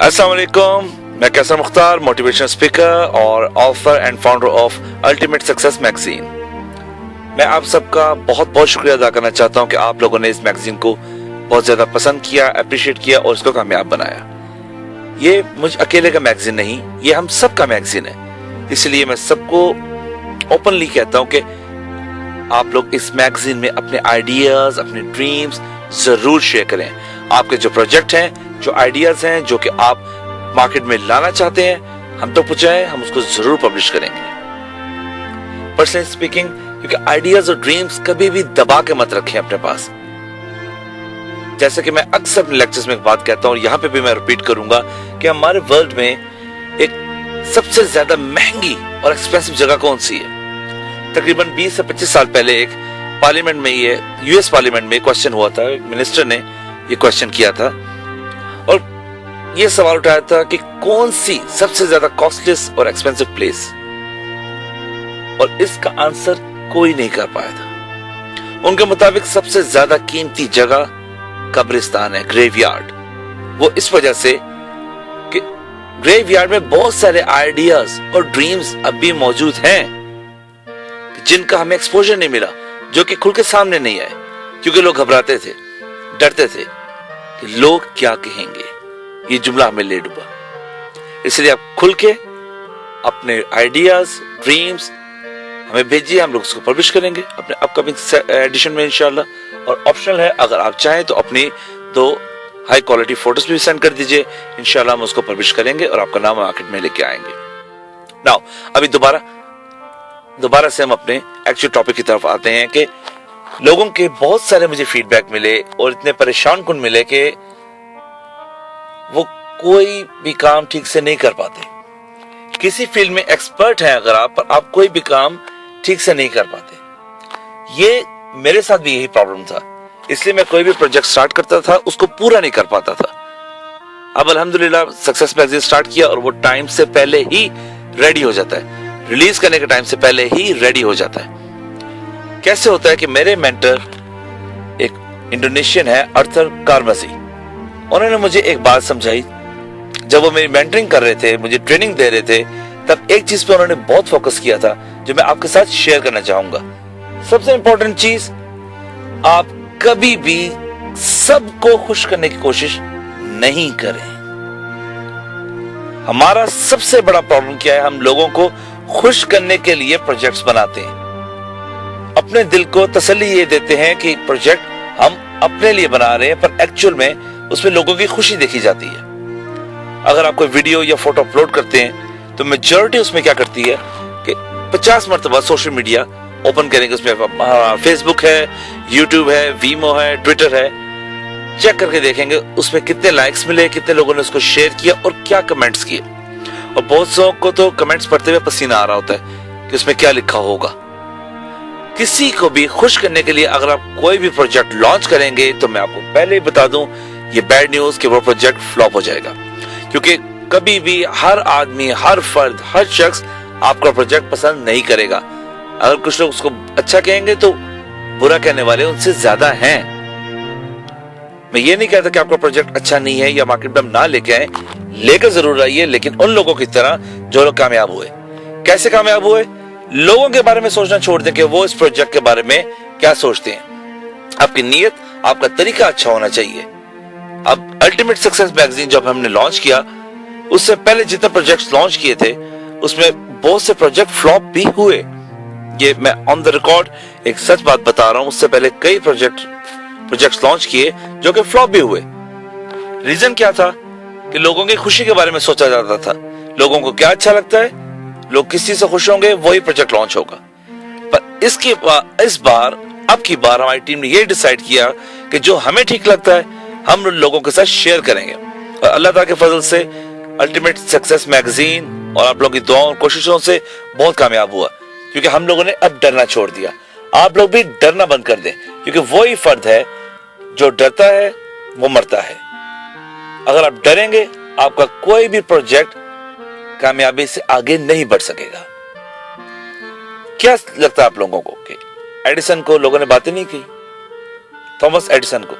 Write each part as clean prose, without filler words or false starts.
अस्सलाम वालेकुम, मैं कैसर मुख्तार, मोटिवेशनल स्पीकर और author and founder of ultimate success magazine. मैं आप सबका बहुत बहुत शुक्रिया अदा करना चाहता हूं कि आप लोगों ने इस मैगजीन को बहुत ज़्यादा पसंद किया, अप्रिशिएट किया और इसको कामयाब बनाया। ये मुझ अकेले का मैगजीन नहीं, ये हम सब का मैगजीन है। इसलिए मैं सबको ओपनली कहता हूं कि आप लोग इस मैगजीन में अपने आइडियाज, अपने ड्रीम्स जरूर शेयर करें। आपके जो प्रोजेक्ट हैं, जो आइडियाज हैं, जो कि आप मार्केट में लाना चाहते हैं, हम तो पहुंचाएं, हम उसको जरूर पब्लिश करेंगे। पर्सनली स्पीकिंग, क्योंकि आइडियाज और ड्रीम्स कभी भी दबा के मत रखें अपने पास। जैसे कि मैं अक्सर अपने लेक्चर्स में एक बात कहता हूं और यहां पे भी मैं रिपीट करूंगा कि हमारे वर्ल्ड में एक सबसे ज्यादा महंगी और एक्सपेंसिव जगह कौन सी है। तकरीबन 20 से 25 साल पहले एक पार्लियामेंट में, ये यूएस पार्लियामेंट में क्वेश्चन हुआ था, एक मिनिस्टर ने ये क्वेश्चन किया था और ये सवाल उठाया था कि कौन सी सबसे ज्यादा कॉस्टलीस्ट और एक्सपेंसिव प्लेस, और इसका आंसर कोई नहीं कर पाया था। उनके मुताबिक सबसे ज्यादा कीमती जगह कब्रिस्तान है, ग्रेवयार्ड। वो इस वजह से कि ग्रेवयार्ड में बहुत सारे आइडियाज और ड्रीम्स अब भी मौजूद हैं जिनका हमें एक्सपोजर नहीं मिला, जो कि खुल के सामने नहीं आए, क्योंकि लोग घबराते थे, डरते थे कि लोग क्या कहेंगे। ये जुमला हमें ले डूबा। इसलिए आप खुल के अपने आइडियाज, ड्रीम्स हमें भेजिए, हम लोग उसको पब्लिश करेंगे अपने अपकमिंग एडिशन में इंशाल्लाह। और ऑप्शनल है, अगर आप चाहें तो अपनी 2 हाई क्वालिटी फोटोज भी सेंड कर दीजिए, इंशाल्लाह हम उसको पब्लिश करेंगे और आपका नाम मार्केट में लेके आएंगे। नाउ अभी दोबारा से हम अपने एक्चुअल टॉपिक की तरफ आते हैं कि लोगों के बहुत सारे मुझे फीडबैक मिले और इतने परेशान कुन मिले कि वो कोई भी काम ठीक से नहीं कर पाते। किसी फील्ड में एक्सपर्ट हैं अगर आप, पर आप कोई भी काम ठीक से नहीं कर पाते। ये मेरे साथ भी यही प्रॉब्लम था, इसलिए मैं कोई भी प्रोजेक्ट स्टार्ट करता था उसको पूरा नहीं कर पाता था। अब अल्हम्दुलिल्लाह सक्सेस मैगजीन स्टार्ट किया और वो टाइम से पहले ही रेडी हो जाता है, रिलीज करने के टाइम से पहले ही रेडी हो जाता है। कैसे होता है कि मेरे मेंटर एक इंडोनेशियन है, अर्थर कारमजी। उन्होंने मुझे एक बात समझाई जब वो मेरी मेंटरिंग कर रहे थे, मुझे ट्रेनिंग दे रहे थे, तब एक चीज पे उन्होंने बहुत फोकस किया था जो मैं आपके साथ शेयर करना चाहूंगा। सबसे इंपॉर्टेंट चीज, आप कभी भी सबको खुश करने की कोशिश नहीं करें। हमारा सबसे बड़ा प्रॉब्लम क्या है, हम लोगों को खुश करने के लिए प्रोजेक्ट्स बनाते हैं, अपने दिल को तसल्ली ये देते हैं कि प्रोजेक्ट हम अपने लिए बना रहे हैं, पर एक्चुअल में उसमें लोगों की खुशी देखी जाती है। अगर आप कोई वीडियो या फोटो अपलोड करते हैं तो मेजॉरिटी उसमें क्या करती है कि 50 मरतबा सोशल मीडिया ओपन करेंगे, उसमें फेसबुक है, यूट्यूब है, वीमो है, ट्विटर है, चेक करके देखेंगे उसमें कितने लाइक्स मिले, कितने लोगों ने उसको शेयर किया और क्या कमेंट्स किए। और बहुत सौ को तो कमेंट्स पढ़ते हुए पसीना आ रहा होता है कि उसमें क्या लिखा होगा। किसी को भी खुश करने के लिए अगर आप कोई भी प्रोजेक्ट लॉन्च करेंगे तो मैं आपको पहले ही बता दूं, ये बैड न्यूज कि वो प्रोजेक्ट फ्लॉप हो जाएगा। क्योंकि कभी भी हर आदमी, हर फर्द, हर शख्स आपका प्रोजेक्ट पसंद नहीं करेगा। अगर कुछ लोग उसको अच्छा कहेंगे तो बुरा कहने वाले उनसे ज्यादा हैं। मैं ये नहीं कहता कि आपका प्रोजेक्ट अच्छा नहीं है या मार्केट में ना लेके आए, लेकर जरूर आइए, लेकिन उन लोगों की तरह जो लोग कामयाब हुए। कैसे कामयाब हुए? लोगों के बारे में सोचना छोड़ दें कि वो इस प्रोजेक्ट के बारे में क्या सोचते हैं। आपकी नीयत, आपका तरीका अच्छा होना चाहिए। अब अल्टीमेट सक्सेस मैगजीन जब हमने लॉन्च किया, उससे पहले जितने प्रोजेक्ट्स लॉन्च किए थे उसमें बहुत से प्रोजेक्ट फ्लॉप भी हुए। ये मैं ऑन द रिकॉर्ड एक सच बात बता रहा हूं, उससे पहले कई प्रोजेक्ट्स लॉन्च किए जो कि फ्लॉप भी हुए। रीजन क्या था कि लोगों की खुशी के बारे में सोचा जाता था। लोगों को क्या अच्छा लगता है, लोग किस चीज से खुश होंगे, वही प्रोजेक्ट लॉन्च होगा। पर अब की बार हमारी टीम ने ये डिसाइड किया कि जो हमें ठीक लगता है हम उन लोगों के साथ शेयर करेंगे। और अल्लाह ताला के फजल से अल्टीमेट सक्सेस मैगजीन और आप लोगों की दुआओं और कोशिशों से बहुत कामयाब हुआ, क्योंकि हम लोगों ने अब डरना छोड़ दिया। आप लोग भी डरना बंद कर दें, क्योंकि वही फर्द है जो डरता है वो मरता है। अगर आप डरेंगे, आपका कोई भी प्रोजेक्ट कामयाबी से आगे नहीं बढ़ सकेगा। क्या लगता है आप लोगों को कि एडिसन को लोगों ने बातें नहीं की? थॉमस एडिसन को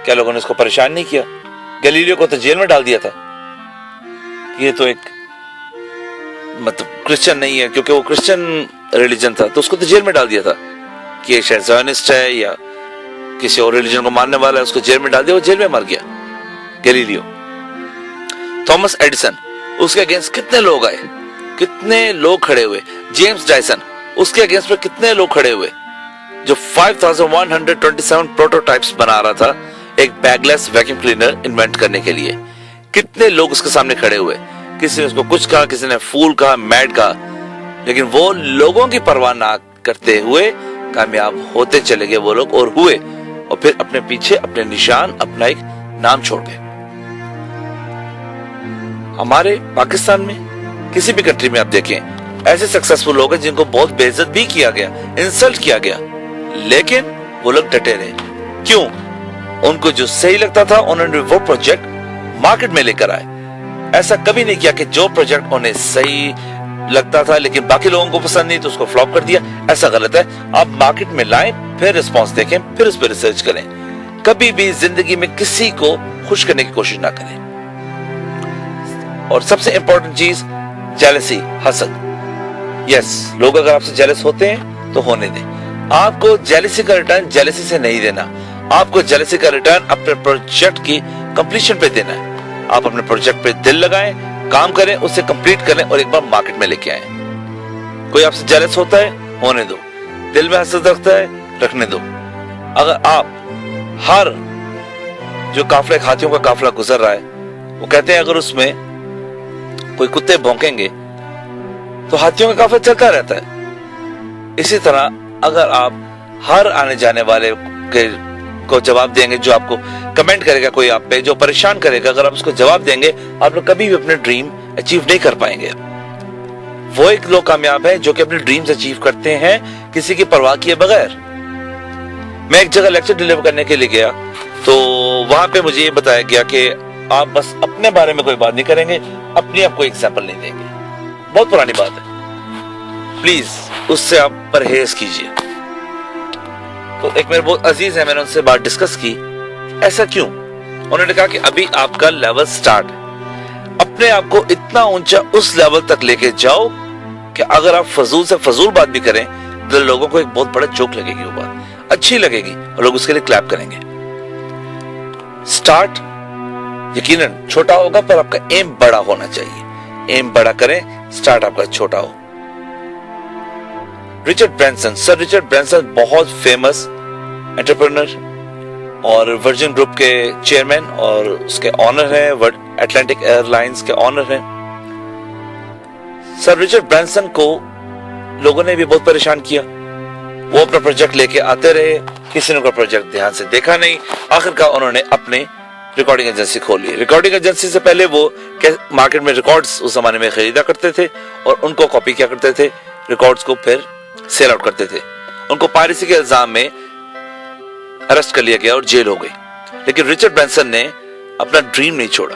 क्या लोगों ने उसको परेशान नहीं किया? गैलीलियो को तो जेल में डाल दिया था। ये तो एक मतलब क्रिश्चियन नहीं है, क्योंकि वो क्रिश्चियन रिलीजन था, तो उसको तो जेल में डाल दिया था कि ये शायद ज़ायोनिस्ट है या किसी और रिलीजन को मानने वाला है, उसको जेल में डाल दिया, वो जेल में मर गया। गैलीलियो। थॉमस एडिसन, उसके अगेंस्ट कितने लोग आए, कितने लोग खड़े हुए। जेम्स डायसन, उसके अगेंस्ट में कितने लोग खड़े हुए, जो 5127 प्रोटोटाइप्स बना रहा था एक बैगलेस वैक्यूम क्लीनर इन्वेंट करने के लिए। कितने लोग उसके सामने खड़े हुए, किसी ने उसको कुछ कहा, किसी ने फूल कहा, मैड कहा, लेकिन वो लोगों की परवाह ना करते हुए कामयाब होते चले गए वो लोग, और हुए, और फिर अपने पीछे अपने निशान, अपना एक नाम छोड़ गए। हमारे पाकिस्तान में, किसी भी कंट्री में आप देखें, ऐसे सक्सेसफुल लोग हैं जिनको बहुत बेइज्जत भी किया गया, इंसल्ट किया गया, लेकिन वो लोग डटे रहे। क्यों? उनको जो सही लगता था उन्होंने वो प्रोजेक्ट मार्केट में लेकर आए। ऐसा कभी नहीं किया कि जो प्रोजेक्ट उन्हें सही लगता था लेकिन बाकी लोगों को पसंद नहीं तो उसको फ्लॉप कर दिया। ऐसा गलत है। आप मार्केट में लाएं, फिर रिस्पॉन्स देखें, फिर उस पर रिसर्च करें। कभी भी जिंदगी में किसी को खुश करने की कोशिश ना करें। और सबसे इंपॉर्टेंट चीज, जेलसी, हसद। यस, लोग अगर आपसे जेलस होते हैं तो होने दें। आपको जेलसी का रिटर्न जेलसी से नहीं देना, आपको जेलसी का रिटर्न अपने प्रोजेक्ट की कंप्लीशन पे देना है। आप अपने प्रोजेक्ट पे दिल लगाएं, काम करें, उसे कंप्लीट करें और एक बार मार्केट में लेके आए। कोई आपसे जेलस होता है, होने दो। दिल में हसद रखता है, रखने दो। अगर आप हर जो काफले हाथियों का काफला गुजर रहा है, वो कहते हैं अगर उसमें कोई कुत्ते भौंकेंगे तो हाथियों का काफला चलता रहता है। इसी तरह अगर आप हर आने जाने वाले को जवाब देंगे, जो आपको कमेंट करेगा कोई आप पे, जो परेशान करेगा, अगर आप उसको जवाब देंगे, आप लोग कभी भी अपने ड्रीम अचीव नहीं कर पाएंगे। वो एक लोग कामयाब है जो कि अपने ड्रीम्स अचीव करते हैं किसी की परवाह किए बगैर। मैं एक जगह लेक्चर डिलीवर करने के लिए गया, तो वहां पे मुझे ये बताया गया कि आप बस अपने बारे में कोई बात नहीं करेंगे, अपनी आप कोई एग्जाम्पल नहीं देंगे। बहुत पुरानी बात है, प्लीज उससे आप परहेज कीजिए। तो एक मेरे बहुत अजीज है, मैंने उनसे बात डिस्कस की, ऐसा क्यों? उन्होंने कहा कि अभी आपका लेवल स्टार्ट है, अपने आप को इतना ऊंचा उस लेवल तक लेके जाओ कि अगर आप फजूल से फजूल बात भी करें तो लोगों को एक बहुत बड़ा जोक लगेगी, वो बात अच्छी लगेगी और लोग उसके लिए क्लैप करेंगे। स्टार्ट यकीनन छोटा होगा, पर आपका एम बड़ा होना चाहिए। एम बड़ा करें, स्टार्ट आपका छोटा हो। Richard Branson, sir Richard Branson बहुत फेमस एंटरप्रेन्योर और वर्जिन ग्रुप के चेयरमैन और उसके ऑनर हैं, अटलांटिक एयरलाइंस के ऑनर हैं। सर रिचर्ड ब्रैंसन को लोगों ने भी बहुत परेशान किया। वो अपना प्रोजेक्ट लेके आते रहे, किसी ने उनका प्रोजेक्ट ध्यान से देखा नहीं। आखिरकार उन्होंने अपने रिकॉर्डिंग एजेंसी खोली। रिकॉर्डिंग एजेंसी से पहले वो मार्केट में रिकॉर्ड्स उस जमाने में खरीदा करते थे और उनको कॉपी किया करते थे, रिकॉर्ड्स को फिर सेल आउट करते थे। उनको पायरेसी के इल्जाम में अरेस्ट कर लिया गया और जेल हो गई। लेकिन रिचर्ड ब्रैंसन ने अपना ड्रीम नहीं छोड़ा।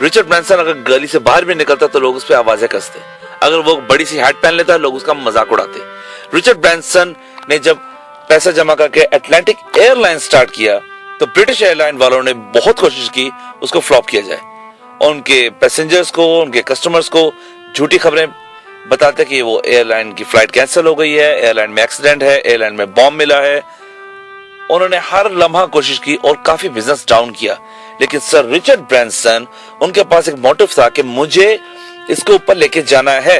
रिचर्ड ब्रैंसन अगर गली से बाहर भी निकलता तो लोग उस पर आवाजें कसते, अगर वो बड़ी सी हैट पहन लेता लोग उसका मजाक उड़ाते। रिचर्ड ब्रैंसन ने जब पैसा जमा करके अटलांटिक एयरलाइन स्टार्ट किया तो ब्रिटिश एयरलाइन वालों ने बहुत कोशिश की उसको फ्लॉप किया जाए। उनके पैसेंजर्स को, उनके कस्टमर्स को झूठी खबरें बताते कि वो एयरलाइन की फ्लाइट कैंसिल हो गई है, एयरलाइन में एक्सीडेंट है, एयरलाइन में बॉम्ब मिला है। उन्होंने हर लम्हा कोशिश की और काफी बिजनेस डाउन किया। लेकिन सर रिचर्ड ब्रैंसन, उनके पास एक मोटिव था कि मुझे इसको ऊपर लेके जाना है,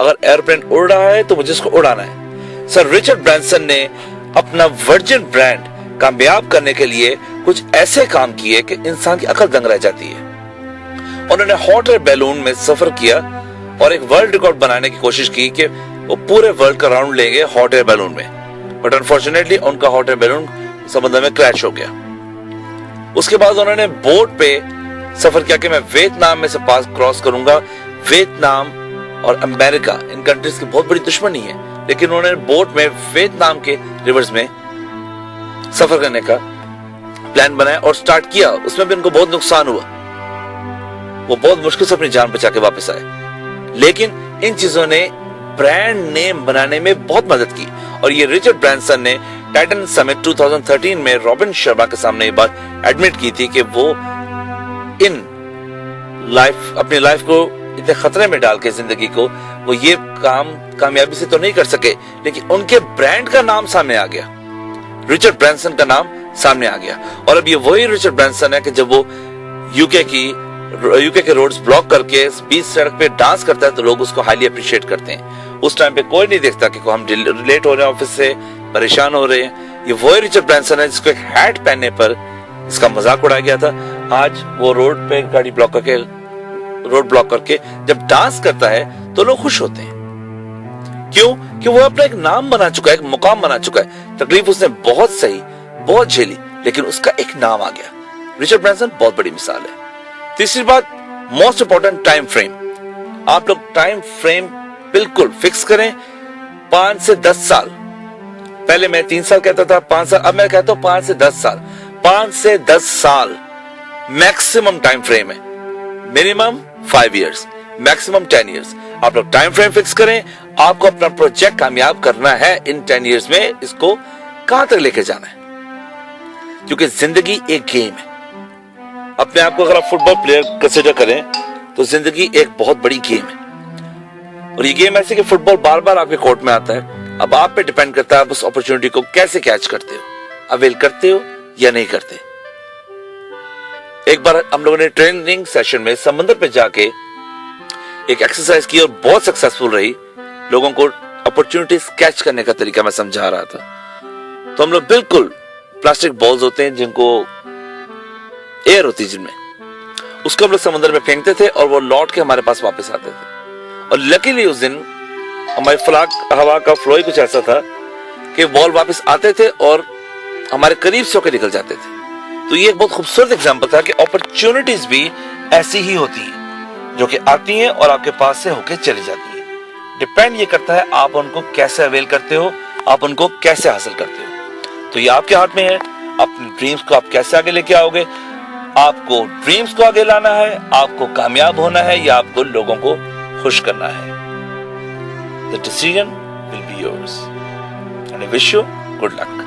अगर एयरप्लेन उड़ रहा है तो मुझे इसको उड़ाना है। सर रिचर्ड ब्रैंसन ने अपना वर्जिन ब्रांड कामयाब करने के लिए कुछ ऐसे काम किए कि इंसान की अकल दंग रह जाती है। उन्होंने हॉट एयर बैलून में सफर किया और एक वर्ल्ड रिकॉर्ड बनाने की कोशिश की कि वो पूरे वर्ल्ड का राउंड लेंगे हॉट एयर बैलून में, बट अनफॉर्चुनेटली उनका हॉट एयर बैलून समुद्र में क्रैश हो गया। उसके बाद उन्होंने बोट पे सफर किया कि मैं वियतनाम में से पास क्रॉस करूंगा। वियतनाम और अमेरिका इन कंट्रीज की बहुत बड़ी दुश्मनी है, लेकिन उन्होंने बोट में वियतनाम के रिवर्स में सफर करने का प्लान बनाया और स्टार्ट किया। उसमें भी उनको बहुत नुकसान हुआ, वो बहुत मुश्किल से अपनी जान बचा के वापस आए। लेकिन इन चीजों ने ब्रांड नेम बनाने में बहुत मदद की। और ये रिचर्ड ब्रैंसन ने टाइटन समिट 2013 में रॉबिन शर्मा के सामने ये बात एडमिट की थी कि वो इन अपनी लाइफ को इतने खतरे में डाल के जिंदगी को वो ये काम कामयाबी से तो नहीं कर सके, लेकिन उनके ब्रांड का नाम सामने आ गया, रिचर्ड ब्रांसन का नाम सामने आ गया। और अब ये वही रिचर्ड ब्रांसन है कि जब वो यूके के रोड्स ब्लॉक करके बीच सड़क पे डांस करता है तो लोग उसको हाईली अप्रिशिएट करते हैं। उस टाइम पे कोई नहीं देखता कि हम लेट हो रहे हैं ऑफिस से, परेशान हो रहे हैं। ये वही रिचर्ड ब्रांसन है जिसको एक हैट पहनने पर इसका मजाक उड़ाया गया था। आज वो रोड ब्लॉक करके जब डांस करता है तो लोग खुश होते हैं। क्यों? कि वो अपना एक नाम बना चुका है, एक मुकाम बना चुका है। तकलीफ उसने बहुत सही, बहुत झेली, लेकिन उसका एक नाम आ गया। रिचर्ड ब्रांसन बहुत बड़ी मिसाल है। तीसरी बात, मोस्ट इंपॉर्टेंट, टाइम फ्रेम। आप लोग टाइम फ्रेम बिल्कुल फिक्स करें। 5 से 10 साल, पहले मैं 3 साल कहता था, 5 साल, अब मैं कहता हूं 5 से 10 साल। 5 से 10 साल मैक्सिमम टाइम फ्रेम है। Minimum 5 years, maximum 10 years. आप लोग टाइम फ्रेम फिक्स करें। आपको अपना प्रोजेक्ट कामयाब करना है इन 10 इयर्स में। इसको कहां तक लेकर जाना है, क्योंकि जिंदगी एक गेम है। अपने आप को अगर आप फुटबॉल प्लेयर कंसिडर करें तो जिंदगी एक बहुत बड़ी गेम है। और ये गेम ऐसे कि फुटबॉल बार बार आपके कोर्ट में आता है। अब आप पे डिपेंड करता है आप उस अपॉर्चुनिटी को कैसे कैच करते हो, अवेल करते हो या नहीं करते। एक बार हम लोगों ने ट्रेनिंग सेशन में समंदर पे जाके एक एक्सरसाइज की और बहुत सक्सेसफुल रही। लोगों को अपॉर्चुनिटीज कैच करने का तरीका मैं समझा रहा था। तो हम लोग बिल्कुल प्लास्टिक बॉल्स होते हैं जिनको एयर होती है जिनमें, उसको हम लोग समुद्र में फेंकते थे और वो लौट के हमारे पास वापस आते थे। और लकीली उस दिन हमारी हवा का फ्लो ही कुछ ऐसा था कि बॉल वापस आते थे और हमारे करीब से होकर निकल जाते थे। तो ये एक बहुत खूबसूरत एग्जांपल था कि अपॉर्चुनिटीज भी ऐसी ही होती हैं जो कि आती हैं और आपके पास से होकर चली जाती है। डिपेंड ये करता है आप उनको कैसे अवेल करते हो, आप उनको कैसे हासिल करते हो। तो ये आपके हाथ में है। अपने ड्रीम्स को आप कैसे आगे लेके आओगे। आपको ड्रीम्स को आगे लाना है, आपको कामयाब होना है, या आपको लोगों को खुश करना है। The decision will be yours. And I wish you good luck.